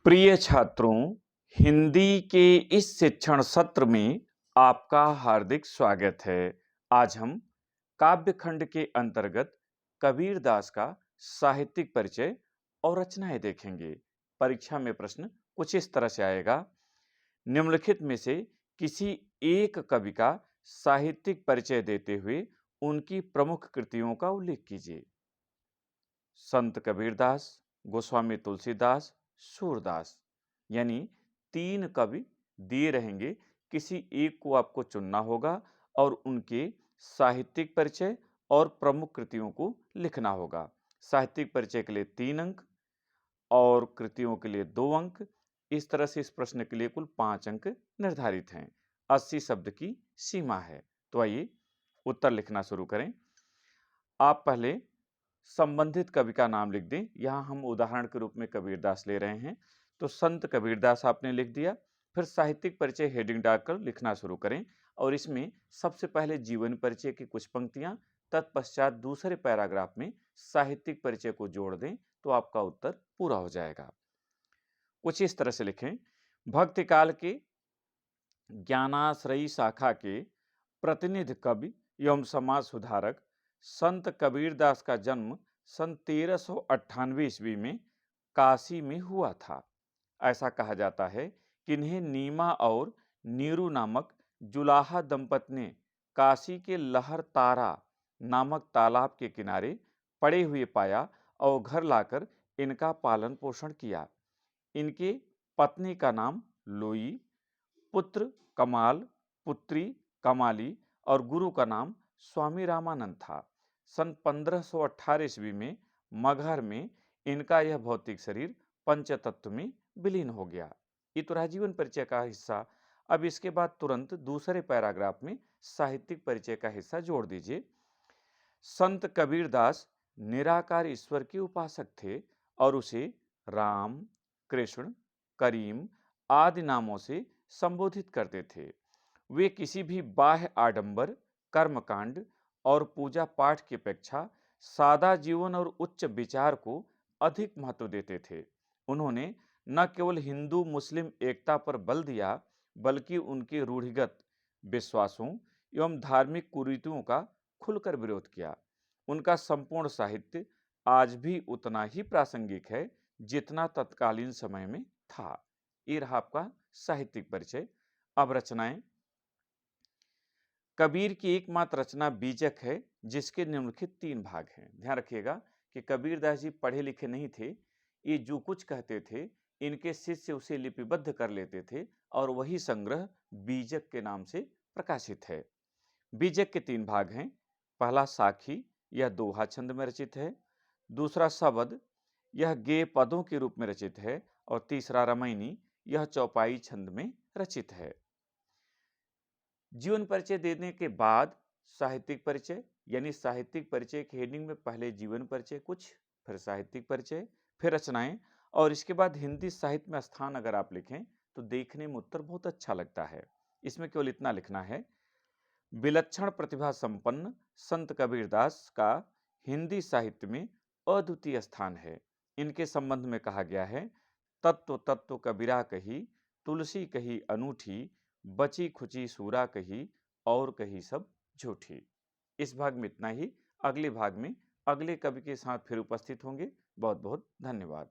प्रिय छात्रों, हिंदी के इस शिक्षण सत्र में आपका हार्दिक स्वागत है। आज हम काव्य खंड के अंतर्गत कबीरदास का साहित्यिक परिचय और रचनाएं देखेंगे। परीक्षा में प्रश्न कुछ इस तरह से आएगा। निम्नलिखित में से किसी एक कवि का साहित्यिक परिचय देते हुए उनकी प्रमुख कृतियों का उल्लेख कीजिए। संत कबीरदास, गोस्वामी तुलसीदास, सूरदास, यानी 3 कवि दिए रहेंगे। किसी एक को आपको चुनना होगा और उनके साहित्यिक परिचय और प्रमुख कृतियों को लिखना होगा। साहित्यिक परिचय के लिए 3 अंक और कृतियों के लिए 2 अंक। इस तरह से इस प्रश्न के लिए कुल 5 अंक निर्धारित हैं। 80 शब्द की सीमा है। तो आइए उत्तर लिखना शुरू करें। आप पहले संबंधित कवि का नाम लिख दें। यहाँ हम उदाहरण के रूप में कबीरदास ले रहे हैं, तो संत कबीरदास आपने लिख दिया। फिर साहित्यिक परिचय हेडिंग डालकर लिखना शुरू करें और इसमें सबसे पहले जीवन परिचय की कुछ पंक्तियां, तत्पश्चात दूसरे पैराग्राफ में साहित्यिक परिचय को जोड़ दें, तो आपका उत्तर पूरा हो जाएगा। कुछ इस तरह से लिखें। भक्ति काल के ज्ञानाश्रयी शाखा के प्रतिनिधि कवि एवं समाज सुधारक संत कबीरदास का जन्म सन 1398 ईस्वी में काशी में हुआ था। ऐसा कहा जाता है कि इन्हें नीमा और नीरू नामक जुलाहा दंपति ने काशी के लहर तारा नामक तालाब के किनारे पड़े हुए पाया और घर लाकर इनका पालन पोषण किया। इनके पत्नी का नाम लोई, पुत्र कमाल, पुत्री कमाली और गुरु का नाम स्वामी रामानंद था। सन 1518 ईस्वी में मगहर में इनका यह भौतिक शरीर पंचतत्व में विलीन हो गया। ये तो रहा जीवन परिचय का हिस्सा। अब इसके बाद तुरंत दूसरे पैराग्राफ में साहित्यिक परिचय का हिस्सा जोड़ दीजिए। संत कबीरदास निराकार ईश्वर के उपासक थे और उसे राम, कृष्ण, करीम आदि नामों से संबोधित करते थे। वे किसी भी बाह्य आडंबर, कर्मकांड और पूजा पाठ की अपेक्षा सादा जीवन और उच्च विचार को अधिक महत्व देते थे। उन्होंने न केवल हिंदू मुस्लिम एकता पर बल दिया, बल्कि उनके रूढ़िगत विश्वासों एवं धार्मिक कुरीतियों का खुलकर विरोध किया। उनका संपूर्ण साहित्य आज भी उतना ही प्रासंगिक है जितना तत्कालीन समय में था। ये रहा आपका साहित्यिक परिचय। अब रचनाएं। कबीर की एकमात्र रचना बीजक है, जिसके निम्नलिखित 3 भाग हैं। ध्यान रखिएगा कि कबीरदास जी पढ़े लिखे नहीं थे। ये जो कुछ कहते थे, इनके शिष्य उसे लिपिबद्ध कर लेते थे और वही संग्रह बीजक के नाम से प्रकाशित है। बीजक के 3 भाग हैं। पहला साखी, यह दोहा छंद में रचित है। दूसरा शबद, यह गेय पदों के रूप में रचित है। और तीसरा रमैनी, यह चौपाई छंद में रचित है। जीवन परिचय देने के बाद साहित्यिक परिचय, यानी साहित्यिक परिचय के हेडिंग में पहले जीवन परिचय कुछ, फिर साहित्यिक परिचय, फिर रचनाएं, और इसके बाद हिंदी साहित्य में स्थान अगर आप लिखें तो देखने में उत्तर बहुत अच्छा लगता है। इसमें केवल इतना लिखना है, विलक्षण प्रतिभा संपन्न संत कबीरदास का हिंदी साहित्य में अद्वितीय स्थान है। इनके संबंध में कहा गया है, तत्व तत्व कबीरा कही, तुलसी कही अनूठी, बची खुची सूरा कही, और कही सब झूठी। इस भाग में इतना ही। अगले भाग में अगले कवि के साथ फिर उपस्थित होंगे। बहुत बहुत धन्यवाद।